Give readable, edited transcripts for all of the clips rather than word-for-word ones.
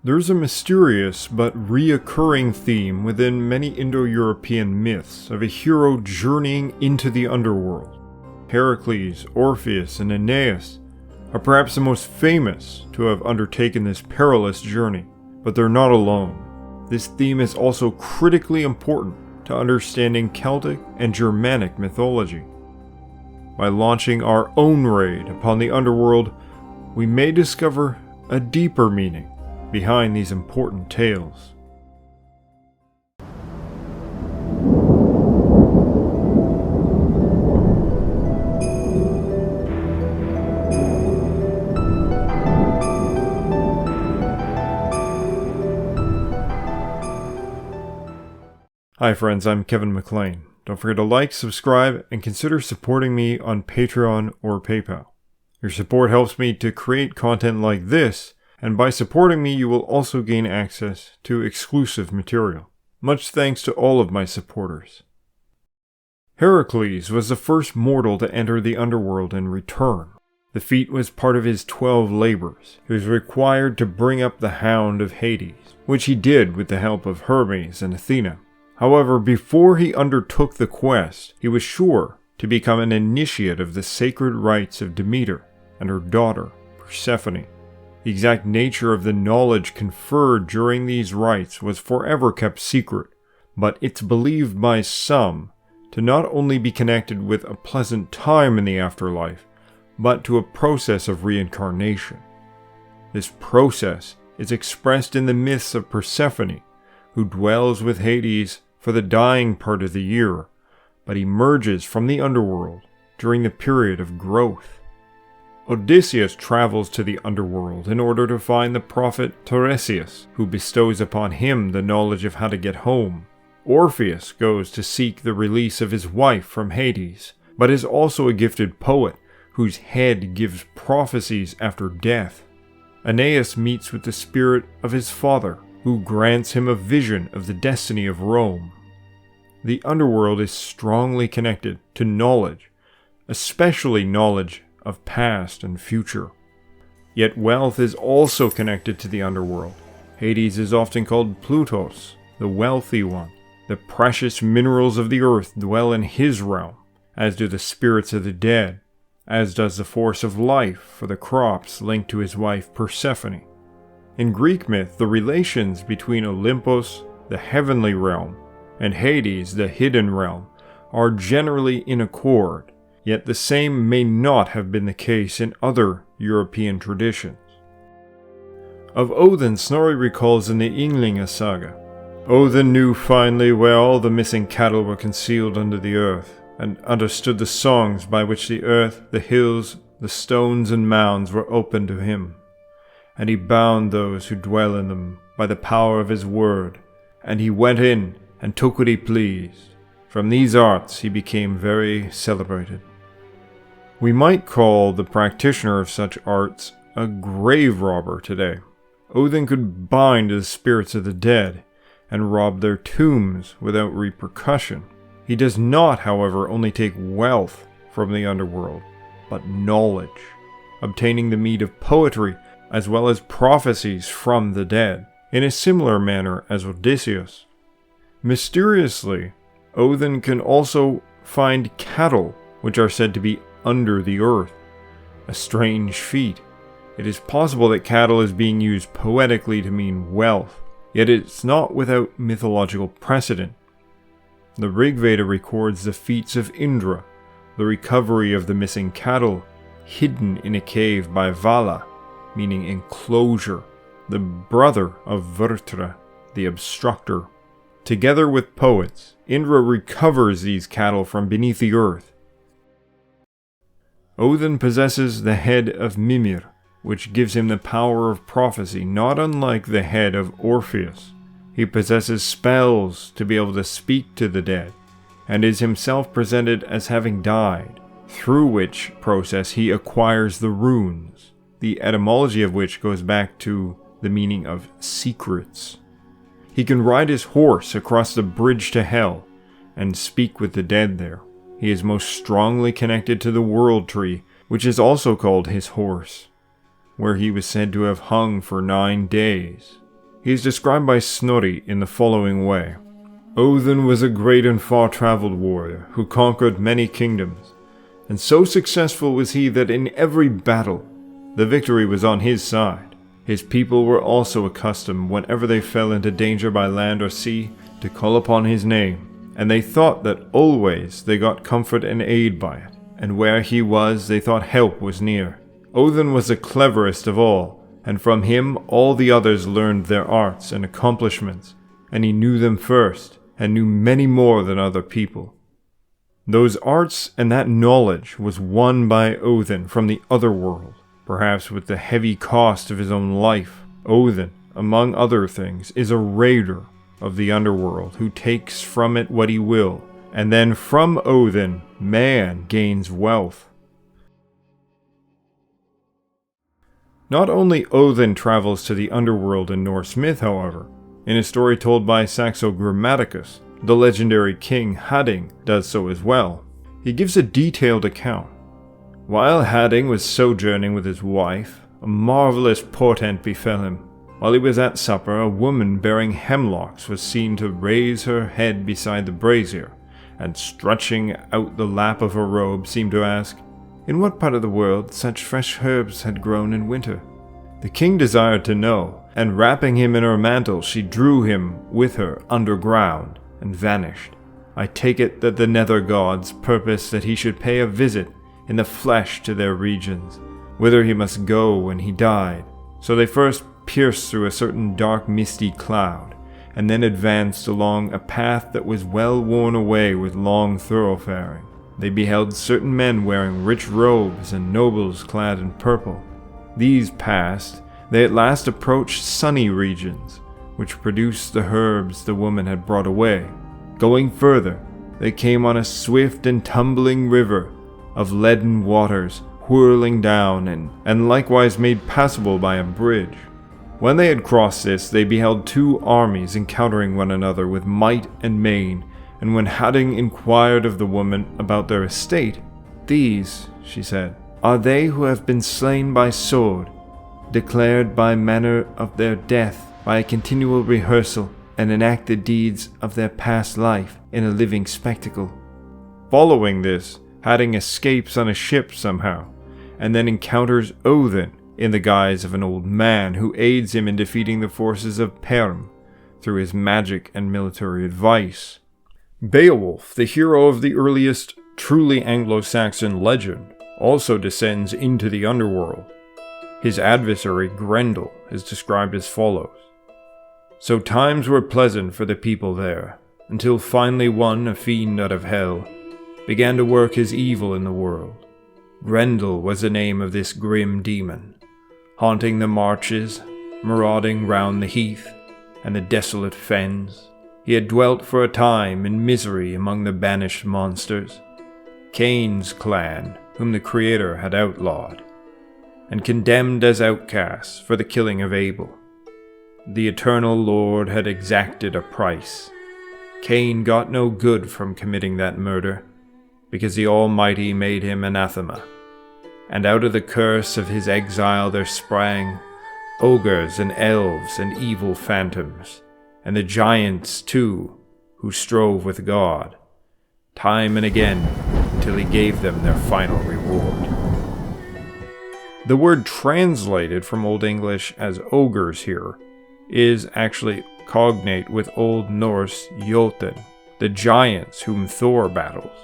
There's a mysterious but reoccurring theme within many Indo-European myths of a hero journeying into the underworld. Heracles, Orpheus, and Aeneas are perhaps the most famous to have undertaken this perilous journey, but they're not alone. This theme is also critically important to understanding Celtic and Germanic mythology. By launching our own raid upon the underworld, we may discover a deeper meaning behind these important tales. Hi friends, I'm Kevin McLean. Don't forget to like, subscribe, and consider supporting me on Patreon or PayPal. Your support helps me to create content like this, and by supporting me you will also gain access to exclusive material. Much thanks to all of my supporters. Heracles was the first mortal to enter the underworld and return. The feat was part of his 12 labors. He was required to bring up the Hound of Hades, which he did with the help of Hermes and Athena. However, before he undertook the quest, he was sure to become an initiate of the sacred rites of Demeter and her daughter, Persephone. The exact nature of the knowledge conferred during these rites was forever kept secret, but it's believed by some to not only be connected with a pleasant time in the afterlife, but to a process of reincarnation. This process is expressed in the myths of Persephone, who dwells with Hades for the dying part of the year, but emerges from the underworld during the period of growth. Odysseus travels to the underworld in order to find the prophet Tiresias, who bestows upon him the knowledge of how to get home. Orpheus goes to seek the release of his wife from Hades, but is also a gifted poet whose head gives prophecies after death. Aeneas meets with the spirit of his father, who grants him a vision of the destiny of Rome. The underworld is strongly connected to knowledge, especially knowledge of past and future. Yet wealth is also connected to the underworld. Hades is often called Plutos, the wealthy one. The precious minerals of the earth dwell in his realm, as do the spirits of the dead, as does the force of life for the crops linked to his wife Persephone. In Greek myth, the relations between Olympus, the heavenly realm, and Hades, the hidden realm, are generally in accord. Yet the same may not have been the case in other European traditions. Of Odin, Snorri recalls in the Ynglinga saga, Odin knew finely where all the missing cattle were concealed under the earth, and understood the songs by which the earth, the hills, the stones and mounds were open to him. And he bound those who dwell in them by the power of his word, and he went in and took what he pleased. From these arts he became very celebrated. We might call the practitioner of such arts a grave robber today. Odin could bind the spirits of the dead and rob their tombs without repercussion. He does not, however, only take wealth from the underworld, but knowledge, obtaining the meed of poetry as well as prophecies from the dead, in a similar manner as Odysseus. Mysteriously, Odin can also find cattle which are said to be under the earth, a strange feat. It is possible that cattle is being used poetically to mean wealth, yet it's not without mythological precedent. The Rig Veda records the feats of Indra, the recovery of the missing cattle, hidden in a cave by Vala, meaning enclosure, the brother of Vrtra, the obstructor. Together with poets, Indra recovers these cattle from beneath the earth. Odin possesses the head of Mimir, which gives him the power of prophecy, not unlike the head of Orpheus. He possesses spells to be able to speak to the dead, and is himself presented as having died, through which process he acquires the runes, the etymology of which goes back to the meaning of secrets. He can ride his horse across the bridge to hell and speak with the dead there. He is most strongly connected to the World Tree, which is also called his horse, where he was said to have hung for 9 days. He is described by Snorri in the following way. Odin was a great and far-traveled warrior who conquered many kingdoms, and so successful was he that in every battle, the victory was on his side. His people were also accustomed, whenever they fell into danger by land or sea, to call upon his name, and they thought that always they got comfort and aid by it, and where he was they thought help was near. Odin was the cleverest of all, and from him all the others learned their arts and accomplishments, and he knew them first, and knew many more than other people. Those arts and that knowledge was won by Odin from the Otherworld, perhaps with the heavy cost of his own life. Odin, among other things, is a raider of the Underworld who takes from it what he will, and then from Odin, man gains wealth. Not only Odin travels to the Underworld in Norse myth, however. In a story told by Saxo Grammaticus, the legendary king Hadding does so as well. He gives a detailed account. While Hadding was sojourning with his wife, a marvelous portent befell him. While he was at supper, a woman bearing hemlocks was seen to raise her head beside the brazier, and stretching out the lap of her robe seemed to ask, in what part of the world such fresh herbs had grown in winter. The king desired to know, and wrapping him in her mantle, she drew him with her underground, and vanished. I take it that the nether gods purposed that he should pay a visit in the flesh to their regions, whither he must go when he died. So they first pierced through a certain dark misty cloud, and then advanced along a path that was well worn away with long thoroughfaring. They beheld certain men wearing rich robes and nobles clad in purple. These passed, they at last approached sunny regions, which produced the herbs the woman had brought away. Going further, they came on a swift and tumbling river of leaden waters whirling down and likewise made passable by a bridge. When they had crossed this, they beheld two armies encountering one another with might and main, and when Hadding inquired of the woman about their estate, "These," she said, "are they who have been slain by sword, declared by manner of their death by a continual rehearsal, and enact the deeds of their past life in a living spectacle." Following this, Hadding escapes on a ship somehow, and then encounters Odin in the guise of an old man who aids him in defeating the forces of Perm through his magic and military advice. Beowulf, the hero of the earliest truly Anglo-Saxon legend, also descends into the Underworld. His adversary, Grendel, is described as follows. So times were pleasant for the people there, until finally one, a fiend out of hell, began to work his evil in the world. Grendel was the name of this grim demon, haunting the marches, marauding round the heath and the desolate fens. He had dwelt for a time in misery among the banished monsters, Cain's clan, whom the Creator had outlawed, and condemned as outcasts for the killing of Abel. The Eternal Lord had exacted a price. Cain got no good from committing that murder, because the Almighty made him anathema, and out of the curse of his exile there sprang ogres and elves and evil phantoms, and the giants too, who strove with God, time and again, until he gave them their final reward. The word translated from Old English as ogres here is actually cognate with Old Norse Jotun, the giants whom Thor battles.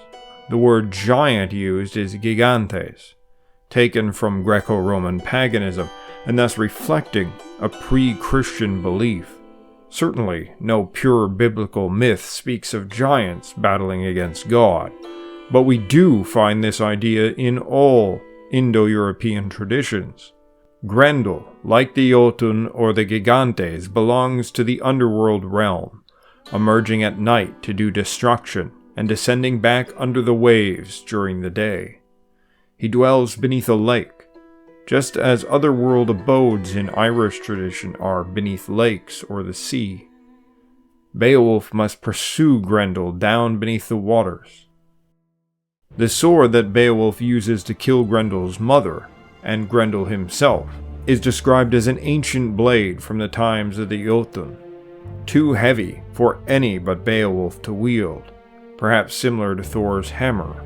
The word giant used is gigantes, taken from Greco-Roman paganism, and thus reflecting a pre-Christian belief. Certainly, no pure biblical myth speaks of giants battling against God, but we do find this idea in all Indo-European traditions. Grendel, like the Jotun or the Gigantes, belongs to the underworld realm, emerging at night to do destruction and descending back under the waves during the day. He dwells beneath a lake, just as otherworld abodes in Irish tradition are beneath lakes or the sea. Beowulf must pursue Grendel down beneath the waters. The sword that Beowulf uses to kill Grendel's mother, and Grendel himself, is described as an ancient blade from the times of the Jotun, too heavy for any but Beowulf to wield, perhaps similar to Thor's hammer.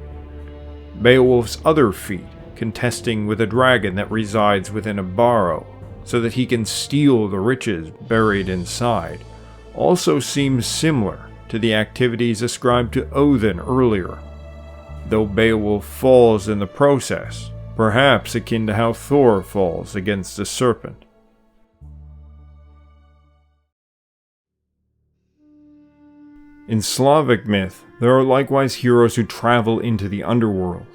Beowulf's other feat, contesting with a dragon that resides within a barrow, so that he can steal the riches buried inside, also seems similar to the activities ascribed to Odin earlier, though Beowulf falls in the process, perhaps akin to how Thor falls against a serpent. In Slavic myth, there are likewise heroes who travel into the underworld.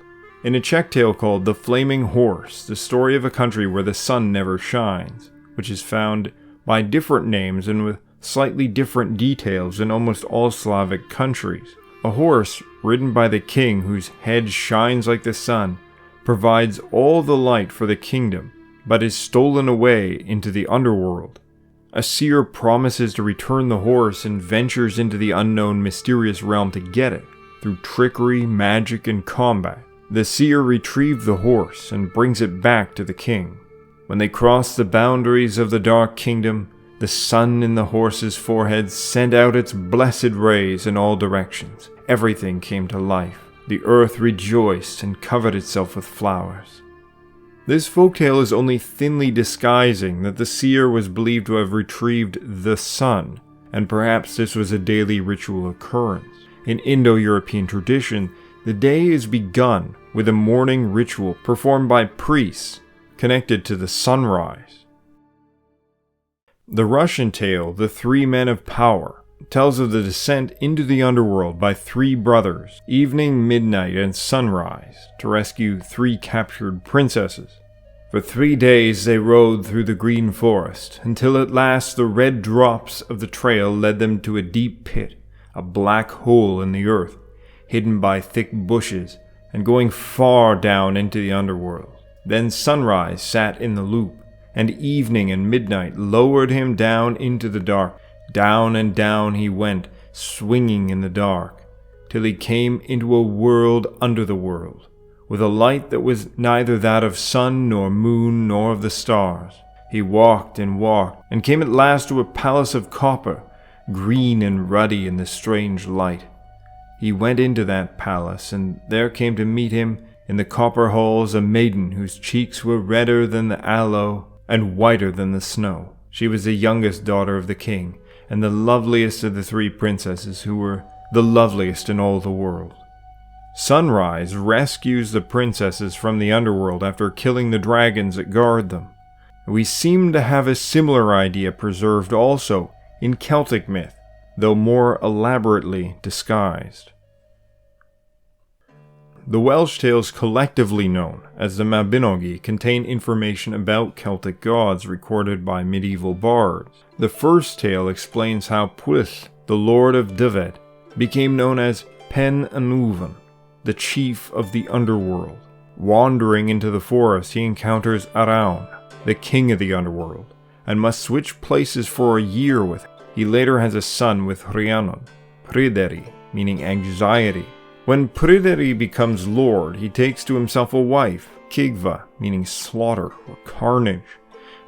In a Czech tale called The Flaming Horse, the story of a country where the sun never shines, which is found by different names and with slightly different details in almost all Slavic countries. A horse, ridden by the king whose head shines like the sun, provides all the light for the kingdom, but is stolen away into the underworld. A seer promises to return the horse and ventures into the unknown mysterious realm to get it, through trickery, magic, and combat. The seer retrieves the horse and brings it back to the king. When they cross the boundaries of the Dark Kingdom, the sun in the horse's forehead sent out its blessed rays in all directions. Everything came to life. The earth rejoiced and covered itself with flowers. This folktale is only thinly disguising that the seer was believed to have retrieved the sun, and perhaps this was a daily ritual occurrence. In Indo-European tradition, the day is begun with a morning ritual performed by priests connected to the sunrise. The Russian tale, The Three Men of Power, tells of the descent into the underworld by three brothers, evening, midnight, and sunrise, to rescue three captured princesses. For 3 days they rode through the green forest, until at last the red drops of the trail led them to a deep pit, a black hole in the earth, hidden by thick bushes, and going far down into the underworld. Then sunrise sat in the loop, and evening and midnight lowered him down into the dark. Down and down he went, swinging in the dark, till he came into a world under the world, with a light that was neither that of sun nor moon nor of the stars. He walked, and came at last to a palace of copper, green and ruddy in the strange light. He went into that palace, and there came to meet him in the copper halls a maiden whose cheeks were redder than the aloe and whiter than the snow. She was the youngest daughter of the king, and the loveliest of the three princesses, who were the loveliest in all the world. Sunrise rescues the princesses from the underworld after killing the dragons that guard them. We seem to have a similar idea preserved also in Celtic myth, though more elaborately disguised. The Welsh tales collectively known as the Mabinogi contain information about Celtic gods recorded by medieval bards. The first tale explains how Pwyll, the lord of Dyfed, became known as Pen Anúvan, the chief of the underworld. Wandering into the forest, he encounters Arawn, the king of the underworld, and must switch places for a year with him. He later has a son with Rhiannon, Pryderi, meaning anxiety. When Pryderi becomes lord, he takes to himself a wife, Kigva, meaning slaughter or carnage,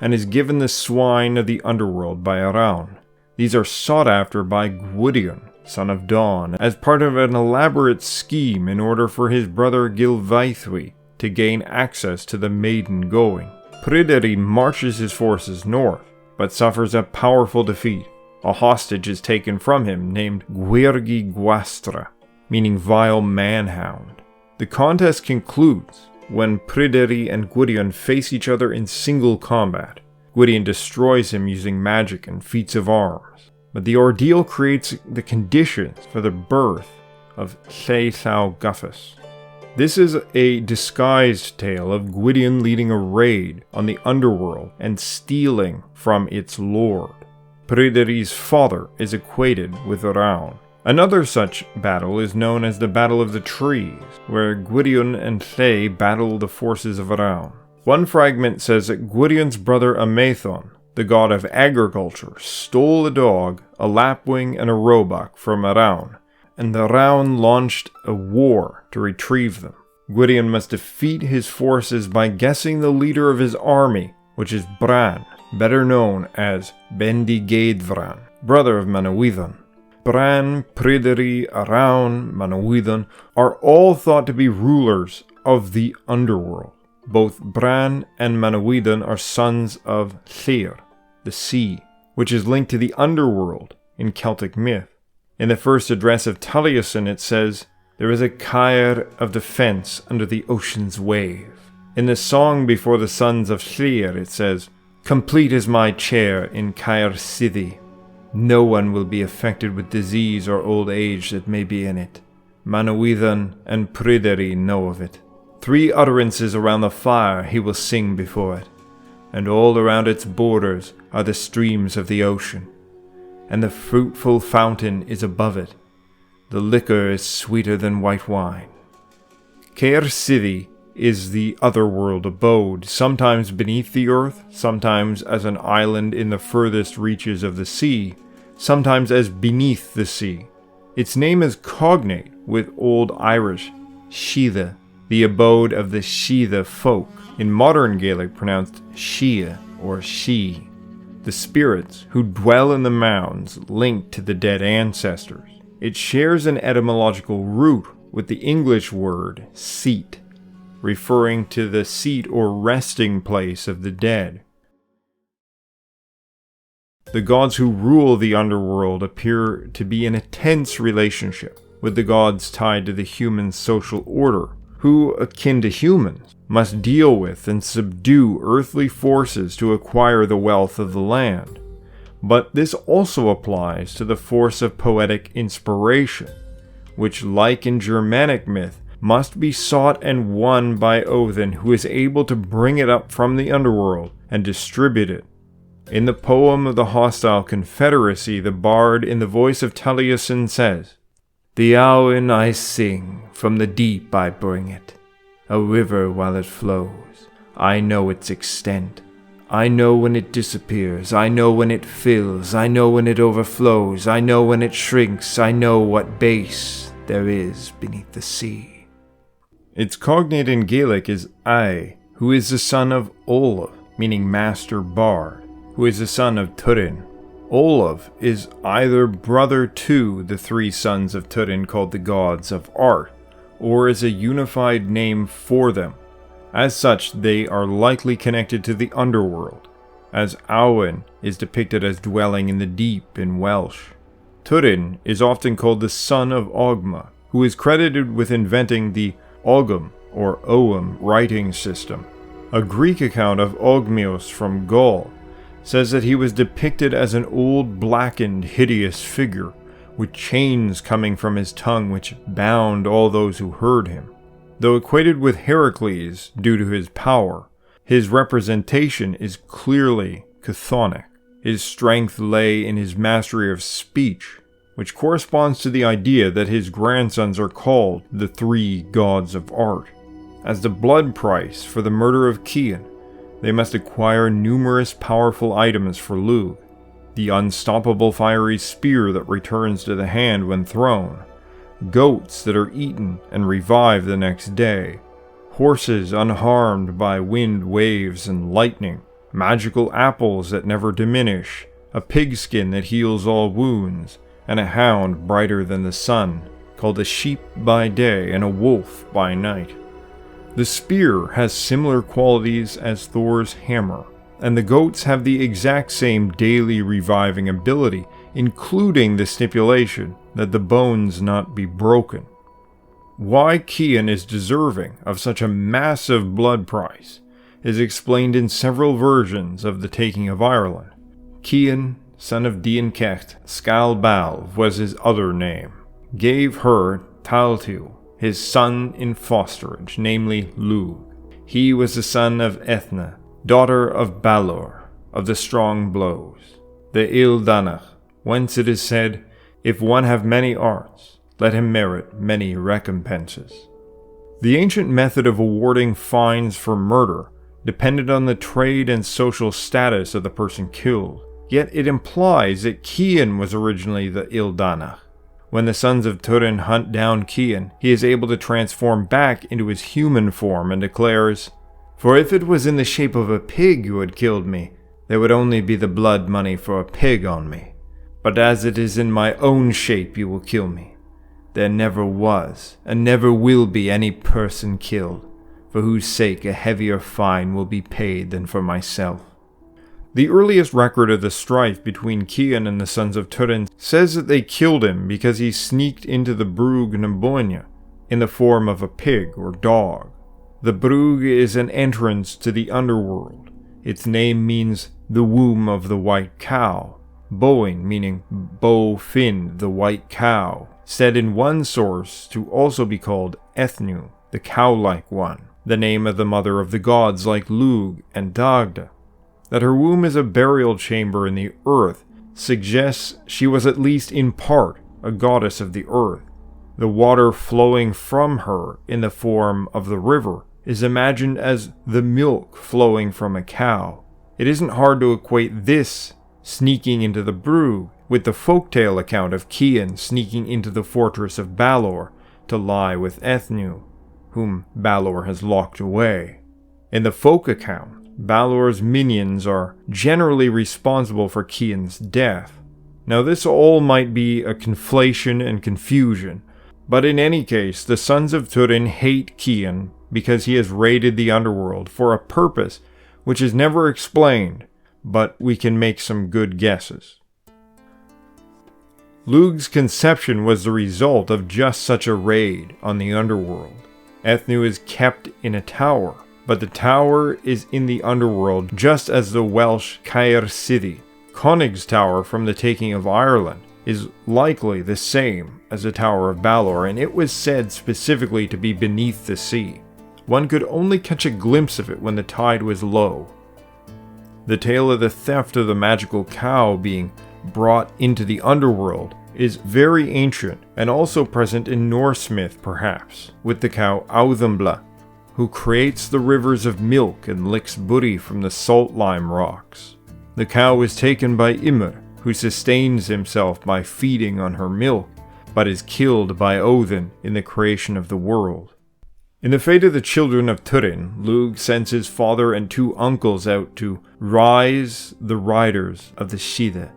and is given the swine of the underworld by Arawn. These are sought after by Gwydion, son of Dawn, as part of an elaborate scheme in order for his brother Gilvaethwy to gain access to the maiden going. Pryderi marches his forces north, but suffers a powerful defeat. A hostage is taken from him named Gwyrgi Gwastra, meaning vile manhound. The contest concludes when Pryderi and Gwydion face each other in single combat. Gwydion destroys him using magic and feats of arms, but the ordeal creates the conditions for the birth of Lleithau Guffus. This is a disguised tale of Gwydion leading a raid on the underworld and stealing from its lord. Pryderi's father is equated with Arawn. Another such battle is known as the Battle of the Trees, where Gwydion and Lle battle the forces of Arawn. One fragment says that Gwydion's brother Amaethon, the god of agriculture, stole a dog, a lapwing, and a roebuck from Arawn, and the Arawn launched a war to retrieve them. Gwydion must defeat his forces by guessing the leader of his army which is Bran, better known as Bendigeidfran, brother of Manawydan. Bran, Pryderi, Arawn, Manawydan are all thought to be rulers of the Underworld. Both Bran and Manawydan are sons of Llyr, the sea, which is linked to the Underworld in Celtic myth. In the first address of Taliesin it says, "There is a Caer of defense under the ocean's wave." In the song before the sons of Llyr it says, "Complete is my chair in Caer Siddi. No one will be affected with disease or old age that may be in it. Manawydan and Pryderi know of it. 3 utterances around the fire he will sing before it, and all around its borders are the streams of the ocean, and the fruitful fountain is above it. The liquor is sweeter than white wine." Caer Siddi is the Otherworld abode, sometimes beneath the earth, sometimes as an island in the furthest reaches of the sea, sometimes as beneath the sea. Its name is cognate with Old Irish Shitha, the abode of the Shitha folk, in modern Gaelic pronounced Shia or She, the spirits who dwell in the mounds linked to the dead ancestors. It shares an etymological root with the English word seat, referring to the seat or resting place of the dead. The gods who rule the underworld appear to be in a tense relationship with the gods tied to the human social order, who, akin to humans, must deal with and subdue earthly forces to acquire the wealth of the land. But this also applies to the force of poetic inspiration, which, like in Germanic myth, must be sought and won by Odin, who is able to bring it up from the underworld and distribute it. In the poem of the hostile confederacy, the bard in the voice of Taliesin says, "The Awen I sing, from the deep I bring it, a river while it flows. I know its extent. I know when it disappears. I know when it fills. I know when it overflows. I know when it shrinks. I know what base there is beneath the sea." Its cognate in Gaelic is Ai, who is the son of Olaf, meaning master bard, who is the son of Turin. Olaf is either brother to the 3 sons of Turin called the gods of art, or is a unified name for them. As such, they are likely connected to the underworld, as Awen is depicted as dwelling in the deep in Welsh. Turin is often called the son of Ogma, who is credited with inventing the Ogham or Ogham writing system. A Greek account of Ogmios from Gaul says that he was depicted as an old, blackened, hideous figure, with chains coming from his tongue which bound all those who heard him. Though equated with Heracles due to his power, his representation is clearly chthonic. His strength lay in his mastery of speech, which corresponds to the idea that his grandsons are called the 3 gods of art. As the blood price for the murder of Cian, they must acquire numerous powerful items for Lugh: the unstoppable fiery spear that returns to the hand when thrown, goats that are eaten and revive the next day, horses unharmed by wind, waves, and lightning, magical apples that never diminish, a pigskin that heals all wounds, and a hound brighter than the sun, called a sheep by day and a wolf by night. The spear has similar qualities as Thor's hammer, and the goats have the exact same daily reviving ability, including the stipulation that the bones not be broken. Why Cian is deserving of such a massive blood price is explained in several versions of the taking of Ireland. Cian, son of Diancecht, Scalbalv was his other name, gave her Taltil, his son in fosterage, namely Lugh. He was the son of Ethna, daughter of Balor, of the strong blows, the Ildanach, whence it is said, "If one have many arts, let him merit many recompenses." The ancient method of awarding fines for murder depended on the trade and social status of the person killed, yet it implies that Cian was originally the Ildanach. When the sons of Turin hunt down Cian, he is able to transform back into his human form and declares, For if it was in the shape of a pig you had killed me, there would only be the blood money for a pig on me. But as it is in my own shape you will kill me, there never was and never will be any person killed, for whose sake a heavier fine will be paid than for myself." The earliest record of the strife between Cian and the sons of Turin says that they killed him because he sneaked into the Brug na Boine in the form of a pig or dog. The Brug is an entrance to the Underworld. Its name means the womb of the white cow. Boin meaning bow fin, the white cow, said in one source to also be called Ethnu, the cow-like one, the name of the mother of the gods like Lugh and Dagda. That her womb is a burial chamber in the earth suggests she was at least in part a goddess of the earth. The water flowing from her in the form of the river is imagined as the milk flowing from a cow. It isn't hard to equate this sneaking into the Brug with the folktale account of Cian sneaking into the fortress of Balor to lie with Ethnu, whom Balor has locked away. In the folk account, Balor's minions are generally responsible for Cian's death. Now this all might be a conflation and confusion, but in any case, the sons of Turin hate Cian because he has raided the underworld for a purpose which is never explained, but we can make some good guesses. Lugh's conception was the result of just such a raid on the underworld. Ethnu is kept in a tower, but the tower is in the underworld just as the Welsh Caer City. Conig's tower from the taking of Ireland is likely the same as the Tower of Balor, and it was said specifically to be beneath the sea. One could only catch a glimpse of it when the tide was low. The tale of the theft of the magical cow being brought into the underworld is very ancient and also present in Norse myth perhaps, with the cow Auðumbla, who creates the rivers of milk and licks booty from the salt lime rocks. The cow is taken by Ymir, who sustains himself by feeding on her milk, but is killed by Odin in the creation of the world. In the fate of the children of Turin, Lugh sends his father and two uncles out to rise the riders of the Shide.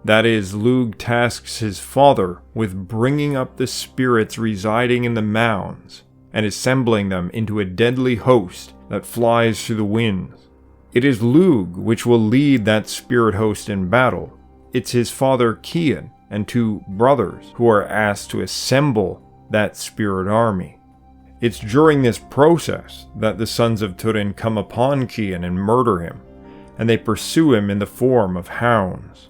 That is, Lugh tasks his father with bringing up the spirits residing in the mounds and assembling them into a deadly host that flies through the winds. It is Lugh which will lead that spirit host in battle. It's his father Cian and two brothers who are asked to assemble that spirit army. It's during this process that the sons of Turin come upon Cian and murder him, and they pursue him in the form of hounds.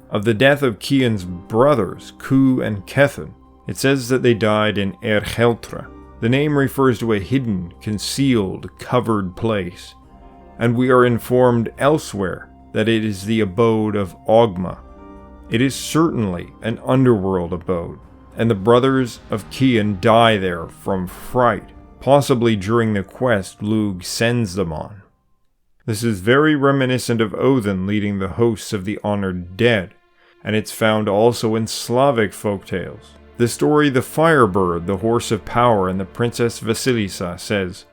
Of the death of Cian's brothers, Cu and Cethan, it says that they died in Ercheltra. The name refers to a hidden, concealed, covered place, and we are informed elsewhere that it is the abode of Ogma. It is certainly an underworld abode, and the brothers of Cian die there from fright, possibly during the quest Lugh sends them on. This is very reminiscent of Odin leading the hosts of the honored dead, and it's found also in Slavic folktales. The story The Firebird, the Horse of Power, and the Princess Vasilisa says,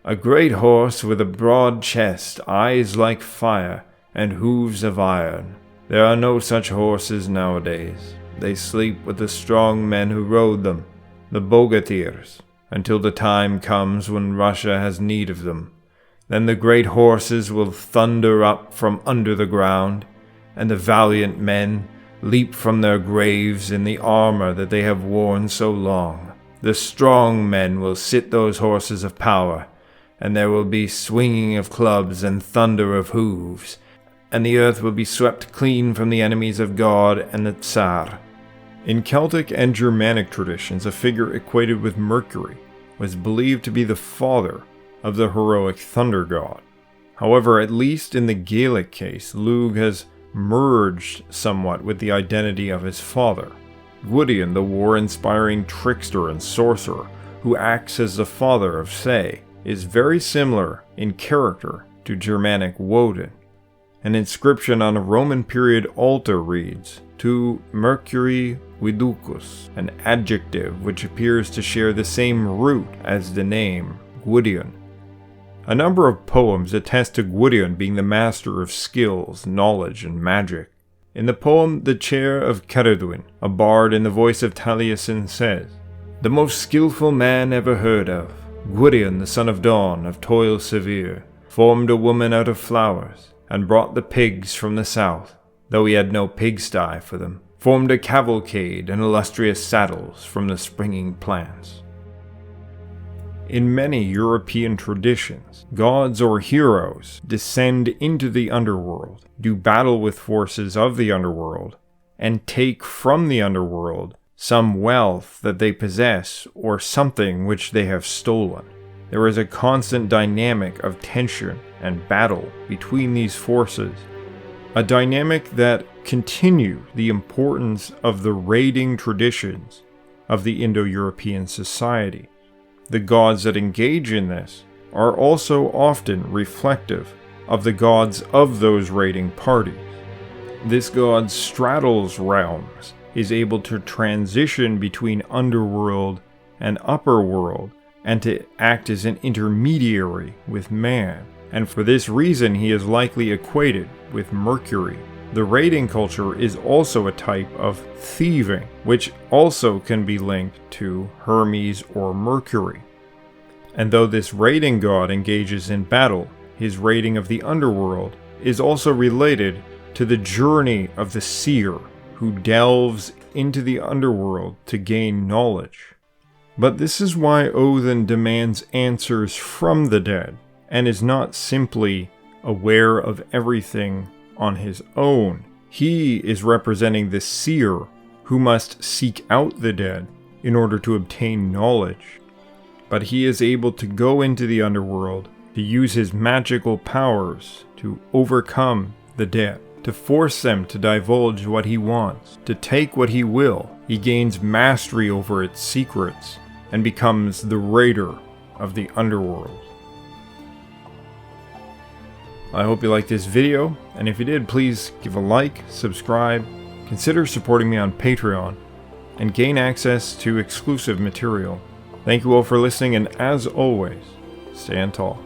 "A great horse with a broad chest, eyes like fire, and hooves of iron. There are no such horses nowadays. They sleep with the strong men who rode them, the bogatirs, until the time comes when Russia has need of them. Then the great horses will thunder up from under the ground, and the valiant men leap from their graves in the armor that they have worn so long. The strong men will sit those horses of power, and there will be swinging of clubs and thunder of hooves, and the earth will be swept clean from the enemies of God and the Tsar." In Celtic and Germanic traditions, a figure equated with Mercury was believed to be the father of the heroic thunder god. However, at least in the Gaelic case, Lugh has merged somewhat with the identity of his father. Gwydion, the war-inspiring trickster and sorcerer who acts as the father of Say, is very similar in character to Germanic Woden. An inscription on a Roman period altar reads, "To Mercury Viducus," an adjective which appears to share the same root as the name Gwydion. A number of poems attest to Gwydion being the master of skills, knowledge, and magic. In the poem The Chair of Caradwyn, a bard in the voice of Taliesin says, "The most skillful man ever heard of, Gwydion the son of Dawn, of toil severe, formed a woman out of flowers, and brought the pigs from the south, though he had no pigsty for them, formed a cavalcade and illustrious saddles from the springing plants." In many European traditions, gods or heroes descend into the underworld, do battle with forces of the underworld, and take from the underworld some wealth that they possess or something which they have stolen. There is a constant dynamic of tension and battle between these forces, a dynamic that continue the importance of the raiding traditions of the Indo-European society. The gods that engage in this are also often reflective of the gods of those raiding parties. This god straddles realms, is able to transition between underworld and upper world, and to act as an intermediary with man, and for this reason he is likely equated with Mercury. The raiding culture is also a type of thieving, which also can be linked to Hermes or Mercury. And though this raiding god engages in battle, his raiding of the underworld is also related to the journey of the seer, who delves into the underworld to gain knowledge. But this is why Odin demands answers from the dead, and is not simply aware of everything on his own. He is representing the seer who must seek out the dead in order to obtain knowledge. But he is able to go into the underworld, to use his magical powers to overcome the dead, to force them to divulge what he wants, to take what he will. He gains mastery over its secrets and becomes the raider of the underworld. I hope you liked this video, and if you did, please give a like, subscribe, consider supporting me on Patreon, and gain access to exclusive material. Thank you all for listening, and as always, stand tall.